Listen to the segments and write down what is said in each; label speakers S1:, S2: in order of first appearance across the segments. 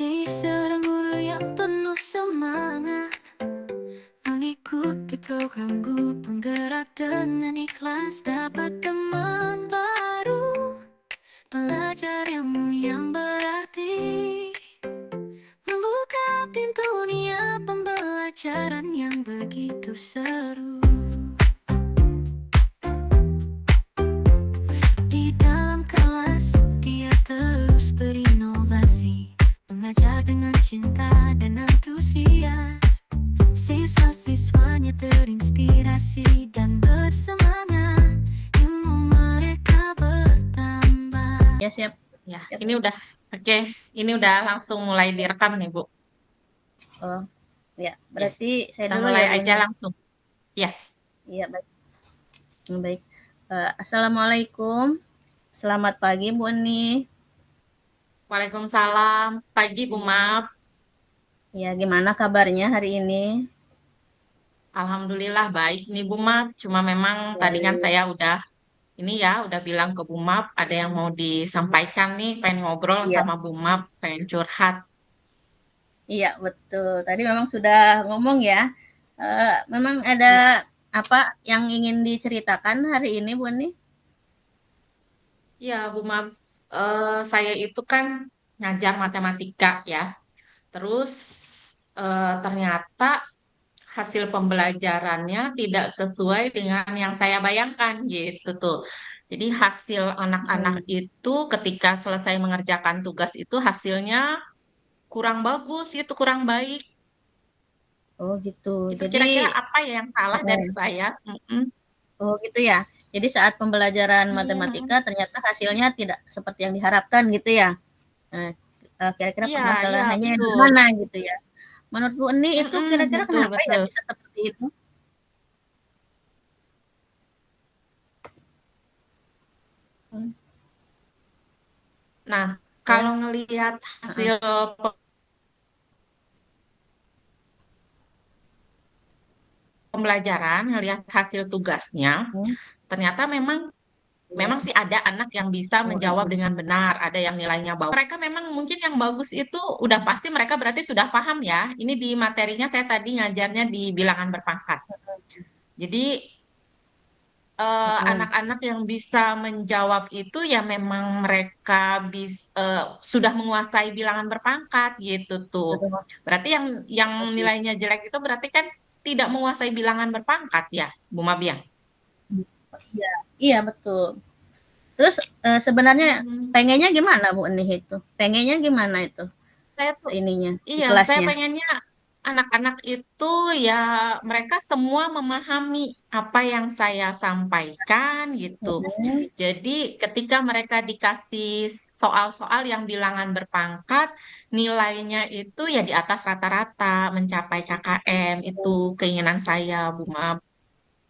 S1: Seperti seorang guru yang penuh semangat mengikuti programku, penggerak dengan ikhlas dapat teman baru, belajar ilmu yang berarti, membuka pintu dunia pembelajaran yang begitu seru. Di dalam kelas dia terus berinovasi, mengajar dengan cinta dan antusias. Siswa-siswanya terinspirasi dan bersemangat, ilmu mereka bertambah.
S2: Ya, siap.
S3: Ya,
S2: Siap.
S3: ini udah oke. Ini udah langsung mulai direkam nih, Bu.
S2: Oh, ya.
S3: Ya,
S2: Berarti saya
S3: kita
S2: dulu
S3: mulai
S2: ya, Bu
S3: aja
S2: nih.
S3: langsung. Ya,
S2: Iya, baik. Baik. Assalamualaikum. Selamat pagi, Bu Eni.
S3: Waalaikumsalam. Pagi, Bu Map.
S2: Ya, gimana kabarnya hari ini?
S3: Alhamdulillah baik nih, Bu Map. Cuma memang tadi kan
S2: Baik.
S3: saya udah bilang ke Bu Map, ada yang mau disampaikan nih, pengen ngobrol
S2: Iya,
S3: sama Bu Map, pengen curhat.
S2: iya betul. Tadi memang sudah ngomong ya. Memang ada
S3: Iya,
S2: apa yang ingin diceritakan hari ini, Bu Eni?
S3: iya, Bu Map. Saya itu kan ngajar matematika ya. Terus ternyata hasil pembelajarannya tidak sesuai dengan yang saya bayangkan gitu tuh. Jadi hasil anak-anak
S2: Hmm.
S3: itu ketika selesai mengerjakan tugas itu hasilnya kurang bagus, itu kurang baik.
S2: Oh gitu.
S3: Itu
S2: Jadi,
S3: kira-kira apa ya yang salah dari
S2: eh,
S3: saya? Mm-mm.
S2: oh gitu ya. Jadi saat pembelajaran
S3: Iya,
S2: matematika ternyata hasilnya tidak seperti yang diharapkan gitu ya. Nah, kira-kira
S3: iya, iya,
S2: permasalahannya di
S3: betul.
S2: mana gitu ya. Menurut Bu Eni itu
S3: Mm-mm,
S2: kira-kira
S3: betul,
S2: kenapa ya
S3: betul.
S2: bisa seperti itu? Hmm,
S3: Nah,
S2: ya,
S3: kalau ngelihat
S2: heeh,
S3: hasil pembelajaran, ngelihat hasil tugasnya,
S2: mhm,
S3: ternyata memang
S2: iya,
S3: sih ada anak yang bisa
S2: oh
S3: menjawab
S2: ada,
S3: dengan benar, ada yang nilainya bagus. Mereka memang mungkin yang bagus itu udah pasti mereka berarti sudah paham ya. Ini di materinya saya tadi ngajarnya di bilangan berpangkat. Jadi
S2: mhm,
S3: anak-anak yang bisa menjawab itu ya memang mereka sudah menguasai bilangan berpangkat gitu tuh.
S2: betul,
S3: Berarti yang
S2: oke,
S3: nilainya jelek itu berarti kan tidak menguasai bilangan berpangkat ya, Bu Mabiang.
S2: iya, iya betul. Terus, sebenarnya
S3: Hmm.
S2: pengennya gimana Bu Eni itu? Pengennya gimana itu
S3: Saya tuh
S2: ininya, di
S3: Iya, saya
S2: kelasnya?
S3: pengennya anak-anak itu ya mereka semua memahami apa yang saya sampaikan gitu.
S2: Mhm,
S3: Jadi ketika mereka dikasih soal-soal yang bilangan berpangkat, nilainya itu ya di atas rata-rata mencapai KKM. Itu keinginan saya, Bu Mab.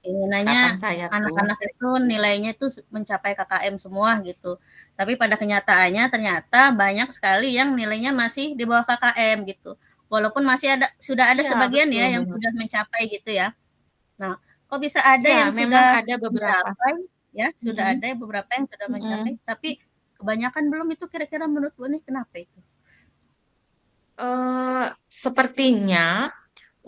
S2: keinginannya
S3: Harapan saya tuh.
S2: anak-anak itu nilainya itu mencapai KKM semua gitu. Tapi pada kenyataannya ternyata banyak sekali yang nilainya masih di bawah KKM gitu. Walaupun masih ada sudah ada
S3: Iya,
S2: sebagian
S3: betul,
S2: ya
S3: Bu
S2: yang
S3: Mab.
S2: sudah mencapai gitu ya. Nah, kok bisa ada
S3: Iya,
S2: yang
S3: memang
S2: sudah
S3: ada beberapa.
S2: mencapai ya, sudah
S3: Mm-mm,
S2: ada beberapa yang sudah mencapai,
S3: mm-mm.
S2: tapi kebanyakan belum itu kira-kira menurut Bu nih kenapa itu?
S3: Eh, Sepertinya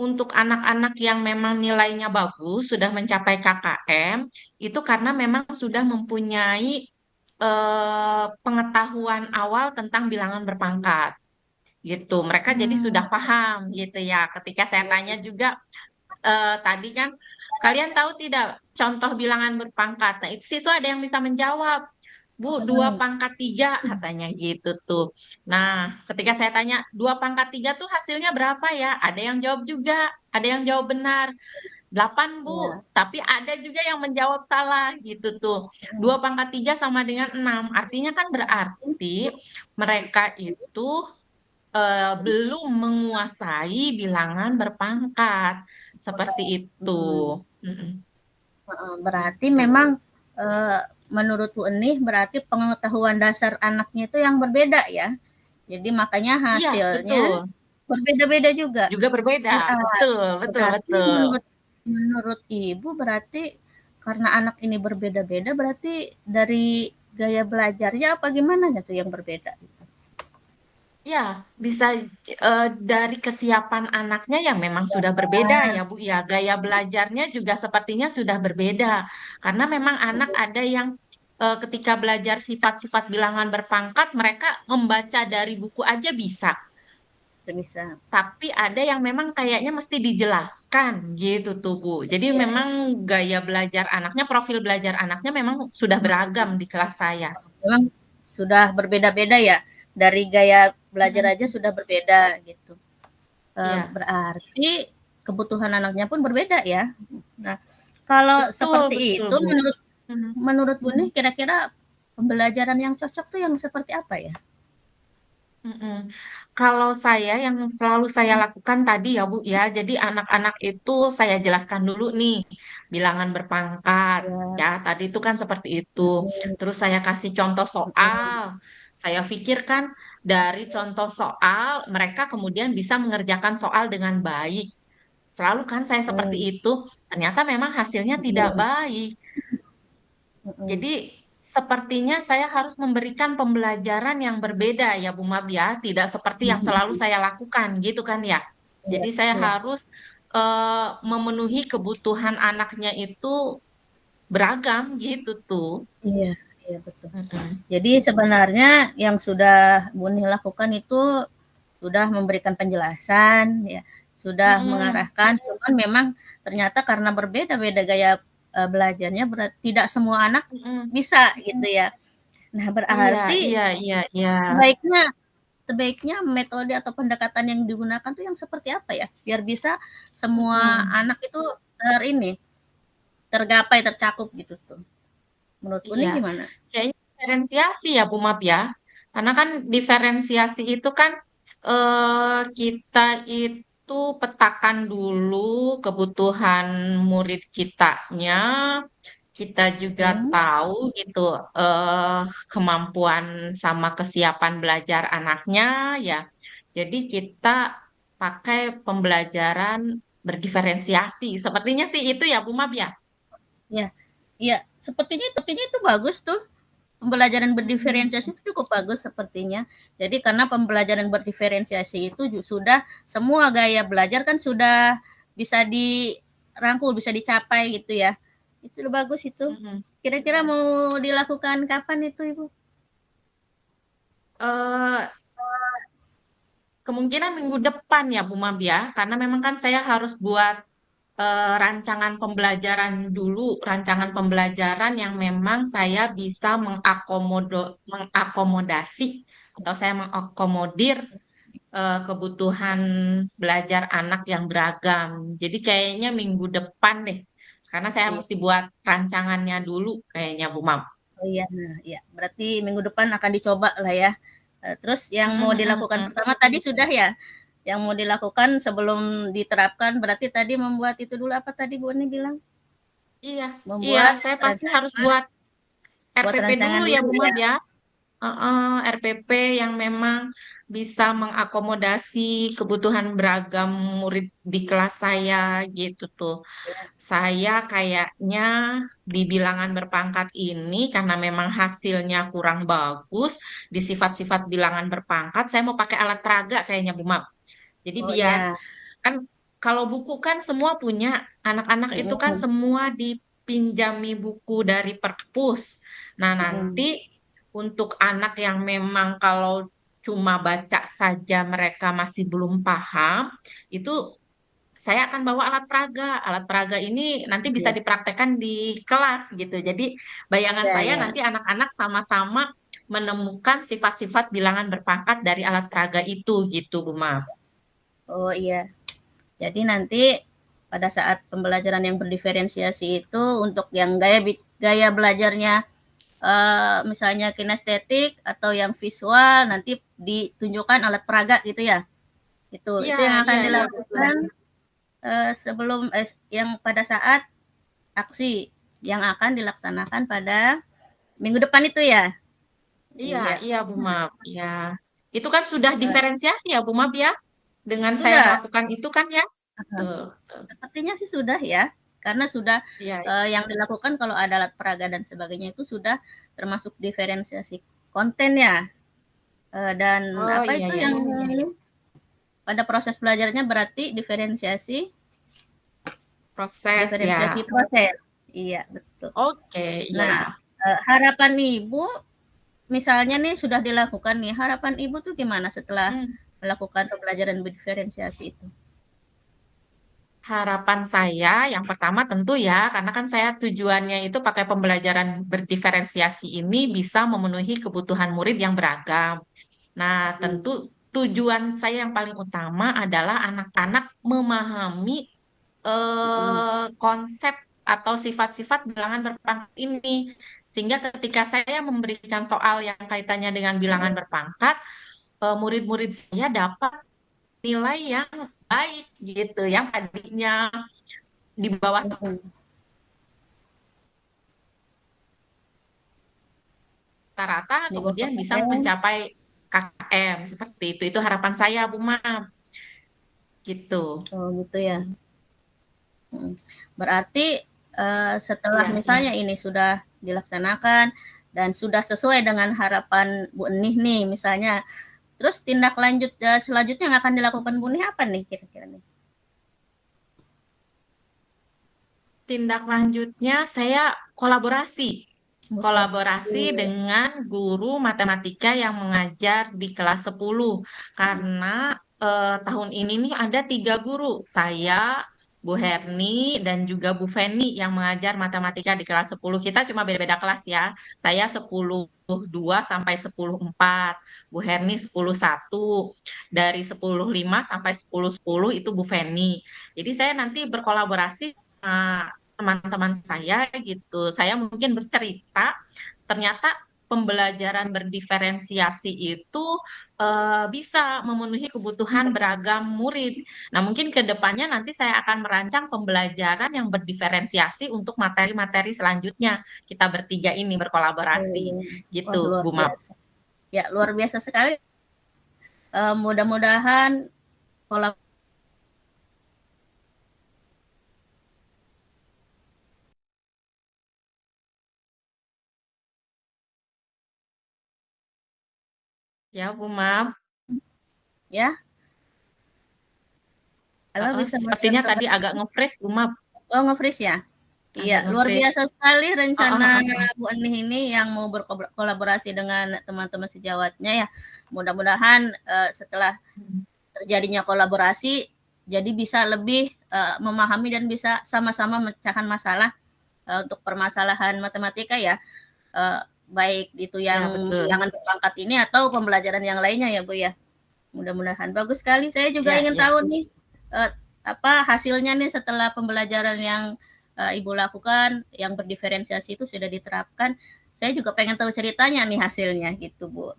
S3: untuk anak-anak yang memang nilainya bagus, sudah mencapai KKM, itu karena memang sudah mempunyai pengetahuan awal tentang bilangan berpangkat, gitu. Mereka jadi sudah
S2: Hmm,
S3: paham, gitu ya. Ketika saya tanya juga tadi kan, kalian tahu tidak contoh bilangan berpangkat? Nah, itu siswa ada yang bisa menjawab. Bu, dua
S2: mhm,
S3: pangkat tiga katanya gitu tuh. Nah, ketika saya tanya dua pangkat tiga tuh hasilnya berapa ya? Ada yang jawab juga, ada yang jawab benar. 8 Bu,
S2: iya,
S3: tapi ada juga yang menjawab salah gitu tuh.
S2: mhm,
S3: Dua pangkat tiga sama dengan 6. Artinya kan berarti mereka itu belum menguasai bilangan berpangkat. Seperti itu.
S2: mhm.
S3: Mm-mm.
S2: Heeh, berarti
S3: Gitu.
S2: memang, eee, menurut Bu Enih berarti pengetahuan dasar anaknya itu yang berbeda ya? Jadi makanya
S3: Iya,
S2: hasilnya
S3: betul.
S2: berbeda-beda juga?
S3: Juga berbeda. Betul, betul,
S2: Berarti
S3: betul.
S2: menurut Ibu berarti karena anak ini berbeda-beda berarti dari gaya belajarnya apa gimana tuh yang berbeda gitu?
S3: Ya, bisa dari kesiapan anaknya yang memang sudah berbeda ya Bu ya. Gaya belajarnya juga sepertinya sudah berbeda. Karena memang anak ada yang ketika belajar sifat-sifat bilangan berpangkat, mereka membaca dari buku aja bisa.
S2: Sebisa.
S3: Tapi ada yang memang kayaknya mesti dijelaskan gitu tuh Bu. Jadi
S2: Iya.
S3: memang gaya belajar anaknya, profil belajar anaknya memang sudah beragam di kelas saya.
S2: Memang sudah berbeda-beda ya. Dari gaya belajar aja
S3: Mm-mm.
S2: sudah berbeda gitu.
S3: Iya,
S2: Berarti kebutuhan anaknya pun berbeda ya. Nah, kalau
S3: betul,
S2: seperti
S3: betul
S2: itu
S3: Bu.
S2: menurut
S3: Mhm.
S2: menurut Bu nih kira-kira pembelajaran yang cocok tuh yang seperti apa ya?
S3: Mm-mm. Kalau saya yang selalu saya lakukan tadi ya Bu ya, jadi anak-anak itu saya jelaskan dulu nih bilangan berpangkat
S2: Ya,
S3: ya, tadi itu kan seperti itu.
S2: mhm,
S3: Terus saya kasih contoh
S2: mhm,
S3: soal. Saya pikirkan dari contoh soal mereka kemudian bisa mengerjakan soal dengan baik. Selalu kan saya seperti
S2: mhm,
S3: itu, ternyata memang hasilnya tidak
S2: mhm,
S3: baik.
S2: mhm.
S3: Jadi sepertinya saya harus memberikan pembelajaran yang berbeda ya Bu Mab ya, tidak seperti yang selalu
S2: Mhm.
S3: saya lakukan gitu kan ya.
S2: Iya,
S3: Jadi saya
S2: iya,
S3: harus memenuhi kebutuhan anaknya itu beragam gitu tuh.
S2: iya, iya betul.
S3: Mm-mm.
S2: Jadi sebenarnya yang sudah Buni lakukan itu sudah memberikan penjelasan ya, sudah
S3: Mm-mm.
S2: mengarahkan, cuman memang ternyata karena berbeda-beda gaya belajarnya tidak semua anak
S3: Mm-mm.
S2: bisa gitu ya. Nah,
S3: Iya,
S2: berarti
S3: iya, iya, iya.
S2: sebaiknya sebaiknya metode atau pendekatan yang digunakan tuh yang seperti apa ya? Biar bisa semua
S3: Mm-mm.
S2: anak itu tergapai, tercakup gitu tuh. Menurut Buni
S3: Iya,
S2: gimana?
S3: kayaknya diferensiasi ya Bu Mab ya. Karena kan diferensiasi itu kan kita itu petakan dulu kebutuhan murid kitanya. Kita juga
S2: Mhm.
S3: tahu gitu eh kemampuan sama kesiapan belajar anaknya ya. Jadi kita pakai pembelajaran berdiferensiasi. Sepertinya sih itu ya Bu Mab ya.
S2: Ya, iya, sepertinya itu bagus tuh. Pembelajaran berdiferensiasi
S3: Mm-mm.
S2: itu cukup bagus sepertinya. Jadi karena pembelajaran berdiferensiasi itu sudah semua gaya belajar kan sudah bisa dirangkul, bisa dicapai gitu ya. Itu udah bagus itu.
S3: Mm-mm.
S2: Kira-kira mau dilakukan kapan itu, Ibu?
S3: eh Kemungkinan minggu depan ya Bu Mab ya, karena memang kan saya harus buat rancangan pembelajaran dulu, rancangan pembelajaran yang memang saya bisa mengakomodasi atau saya mengakomodir kebutuhan belajar anak yang beragam. Jadi kayaknya minggu depan deh, karena saya
S2: Iya.
S3: mesti buat rancangannya dulu kayaknya Bu Mab.
S2: Oh iya, nah, iya. Berarti minggu depan akan dicoba lah ya. Terus yang
S3: Mm,
S2: mau
S3: mm, mm,
S2: dilakukan
S3: mm.
S2: pertama tadi sudah ya? Yang mau dilakukan sebelum diterapkan berarti tadi membuat itu dulu apa tadi Bu Ani bilang?
S3: Iya, iya,
S2: Membuat
S3: saya pasti harus
S2: rancangan
S3: buat
S2: buat
S3: RPP dulu
S2: rancangan
S3: ya
S2: dulu
S3: Bu
S2: ya?
S3: Mab ya. RPP yang memang bisa mengakomodasi kebutuhan beragam murid di kelas saya gitu tuh. Saya kayaknya di bilangan berpangkat ini karena memang hasilnya kurang bagus di sifat-sifat bilangan berpangkat, saya mau pakai alat peraga kayaknya Bu Mab. Jadi
S2: Oh
S3: biar
S2: iya,
S3: kan kalau buku kan semua punya, anak-anak itu kan
S2: mhm,
S3: semua dipinjami buku dari perpus. Nah, nanti
S2: mhm,
S3: untuk anak yang memang kalau cuma baca saja mereka masih belum paham, itu saya akan bawa alat peraga. Alat peraga ini nanti bisa
S2: iya,
S3: dipraktekkan di kelas gitu. Jadi bayangan
S2: iya,
S3: saya
S2: iya.
S3: nanti anak-anak sama-sama menemukan sifat-sifat bilangan berpangkat dari alat peraga itu gitu, Bu Ma.
S2: Oh iya. Jadi nanti pada saat pembelajaran yang berdiferensiasi itu untuk yang gaya belajarnya misalnya kinestetik atau yang visual nanti ditunjukkan alat peraga gitu ya. Itu
S3: Iya,
S2: yang akan
S3: iya, iya betul.
S2: dilakukan sebelum yang pada saat aksi yang akan dilaksanakan pada minggu depan itu ya.
S3: Iya,
S2: Iya.
S3: iya Bu Mab. Iya. Itu kan sudah
S2: Eh,
S3: diferensiasi ya Bu Mab ya. Dengan saya
S2: sudah.
S3: melakukan itu kan ya. Betul, betul.
S2: Sepertinya sih sudah ya. Karena sudah
S3: Iya,
S2: yang dilakukan kalau ada alat peraga dan sebagainya itu sudah termasuk diferensiasi konten ya. Dan
S3: Oh
S2: apa
S3: iya
S2: itu
S3: ya.
S2: yang pada proses belajarnya berarti
S3: Proses
S2: diferensiasi
S3: ya.
S2: proses. Iya, betul.
S3: Oke,
S2: Nah,
S3: ya.
S2: harapan Ibu misalnya nih sudah dilakukan nih, harapan Ibu tuh gimana setelah
S3: Hmm.
S2: melakukan pembelajaran berdiferensiasi itu?
S3: Harapan saya yang pertama tentu ya, karena kan saya tujuannya itu pakai pembelajaran berdiferensiasi ini bisa memenuhi kebutuhan murid yang beragam. Nah, tentu
S2: Hmm.
S3: tujuan saya yang paling utama adalah anak-anak memahami
S2: Hmm.
S3: konsep atau sifat-sifat bilangan berpangkat ini. Sehingga ketika saya memberikan soal yang kaitannya dengan bilangan berpangkat, murid-murid saya dapat nilai yang baik gitu, yang tadinya di bawah
S2: Hmm.
S3: rata-rata
S2: Di bawah
S3: kemudian bisa
S2: KKN.
S3: mencapai KKM seperti itu. Itu harapan saya, Bu Mam. Gitu.
S2: Oh gitu ya. Hmm. Berarti setelah
S3: Iya,
S2: misalnya
S3: iya.
S2: ini sudah dilaksanakan dan sudah sesuai dengan harapan Bu Enih nih misalnya, terus tindak lanjut selanjutnya yang akan dilakukan Bu Enih apa nih kira-kira nih?
S3: Tindak lanjutnya saya kolaborasi. Kolaborasi
S2: Berkolaborasi.
S3: dengan guru matematika yang mengajar di kelas 10. Karena tahun ini nih ada 3 guru. Saya, Bu Herni, dan juga Bu Feni yang mengajar matematika di kelas 10. Kita cuma beda-beda kelas ya. Saya 10.2 sampai 10.4. Bu Herni 10.1. Dari 10.5 sampai 10.10 itu Bu Feni. Jadi saya nanti berkolaborasi sama teman-teman saya gitu. Saya mungkin bercerita, ternyata pembelajaran berdiferensiasi itu bisa memenuhi kebutuhan beragam murid. Nah, mungkin ke depannya nanti saya akan merancang pembelajaran yang berdiferensiasi untuk materi-materi selanjutnya. Kita bertiga ini berkolaborasi,
S2: Oh, wah
S3: gitu,
S2: luar
S3: Bu Map.
S2: biasa. Ya luar biasa sekali. Mudah-mudahan pola
S3: Ya, Bu Map.
S2: ya. Halo bisa mendengar
S3: Sepertinya
S2: suara?
S3: tadi agak nge-freeze, Bu Map.
S2: Oh nge-freeze ya? Iya,
S3: Agak
S2: luar
S3: nge-freeze.
S2: biasa sekali
S3: Oh, oh,
S2: rencana
S3: oh, oh.
S2: Bu Enih ini yang mau berkolaborasi dengan teman-teman sejawatnya ya. Mudah-mudahan setelah terjadinya kolaborasi, jadi bisa lebih memahami dan bisa sama-sama memecahkan masalah untuk permasalahan matematika ya. Eh, Baik itu
S3: Ya,
S2: yang
S3: betul.
S2: bilangan berpangkat ini atau pembelajaran yang lainnya ya Bu ya. Mudah-mudahan bagus sekali. Saya juga
S3: Ya,
S2: ingin
S3: ya.
S2: tahu nih eh, apa hasilnya nih setelah pembelajaran yang Ibu lakukan yang berdiferensiasi itu sudah diterapkan. Saya juga pengen tahu ceritanya nih hasilnya gitu, Bu.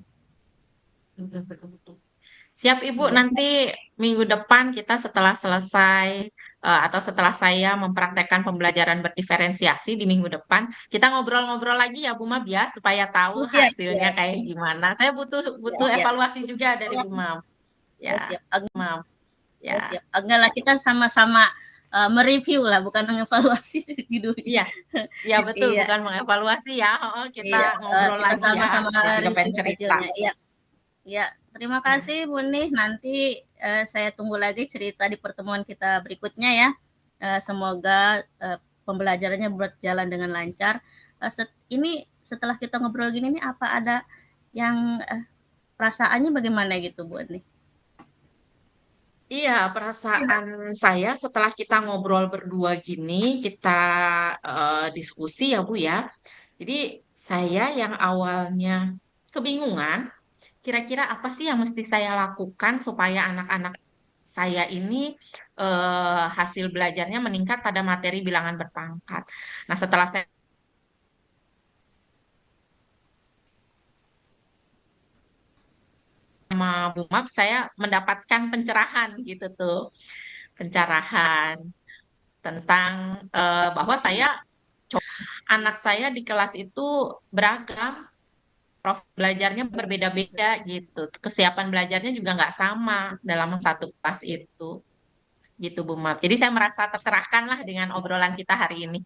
S3: Siap Ibu,
S2: Ya,
S3: nanti minggu depan kita setelah selesai atau setelah saya mempraktekkan pembelajaran berdiferensiasi di minggu depan, kita ngobrol-ngobrol lagi ya Bu Mab ya, supaya tahu
S2: oh, siap,
S3: hasilnya
S2: siap.
S3: kayak gimana. Saya butuh
S2: Ya,
S3: butuh
S2: siap.
S3: evaluasi juga dari Bu Mab.
S2: Oh,
S3: Ya,
S2: siap.
S3: Mab.
S2: Oh,
S3: Ya,
S2: siap. Enggak kita sama-sama mereview lah, bukan mengevaluasi judulnya.
S3: iya, iya betul,
S2: Iya,
S3: bukan mengevaluasi ya. Oh, kita
S2: iya.
S3: ngobrol
S2: Kita
S3: lagi ya.
S2: sama-sama
S3: Saya juga pengen
S2: review
S3: cerita.
S2: hasilnya. Iya. Ya, terima
S3: Ya.
S2: kasih Bu Nih. Nanti saya tunggu lagi cerita di pertemuan kita berikutnya ya. Semoga pembelajarannya berjalan dengan lancar. Ini setelah kita ngobrol gini nih, apa ada yang perasaannya bagaimana gitu Bu Nih?
S3: Iya, perasaan saya setelah kita ngobrol berdua gini, kita diskusi ya Bu ya. Jadi saya yang awalnya kebingungan, kira-kira apa sih yang mesti saya lakukan supaya anak-anak saya ini hasil belajarnya meningkat pada materi bilangan berpangkat. Nah, setelah saya sama Bu Map, saya mendapatkan pencerahan gitu tuh, pencerahan tentang bahwa anak saya di kelas itu beragam, profil belajarnya berbeda-beda gitu. Kesiapan belajarnya juga nggak sama dalam satu kelas itu. Gitu Bu Map. Jadi saya merasa tercerahkan lah dengan obrolan kita hari ini.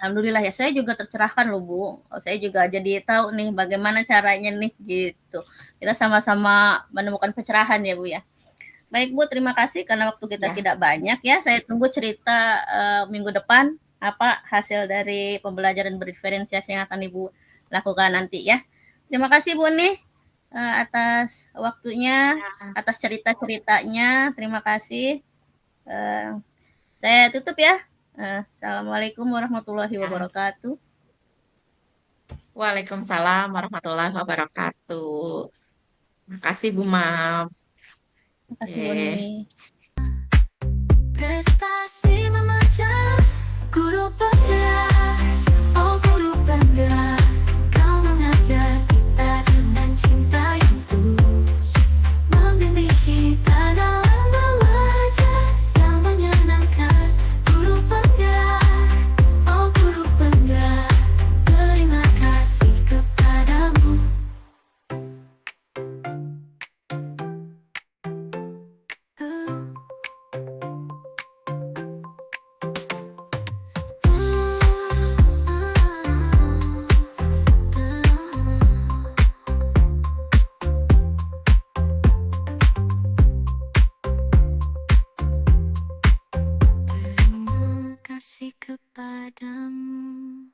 S2: Alhamdulillah ya, saya juga tercerahkan loh Bu. Saya juga jadi tahu nih bagaimana caranya nih gitu. Kita sama-sama menemukan pencerahan ya Bu ya. Baik Bu, terima kasih karena waktu kita
S3: Ya.
S2: tidak banyak ya. Saya tunggu cerita minggu depan apa hasil dari pembelajaran berdiferensiasi yang akan Ibu lakukan nanti ya. Terima kasih Bu nih atas waktunya, atas cerita-ceritanya. Terima kasih. Saya tutup ya. Assalamualaikum warahmatullahi wabarakatuh.
S3: Waalaikumsalam warahmatullahi wabarakatuh. Terima kasih Bu Mam.
S2: Terima kasih Bu
S3: Oke.
S2: nih.
S1: Prestasi memecah guru penggerak, oh guru penggerak, kau mengajar kita dengan cinta yang tulus, membimbing kita dalam belajar yang menyenangkan. Guru penggerak, oh guru penggerak, terima kasih kepadamu. Terima kasih kepadamu.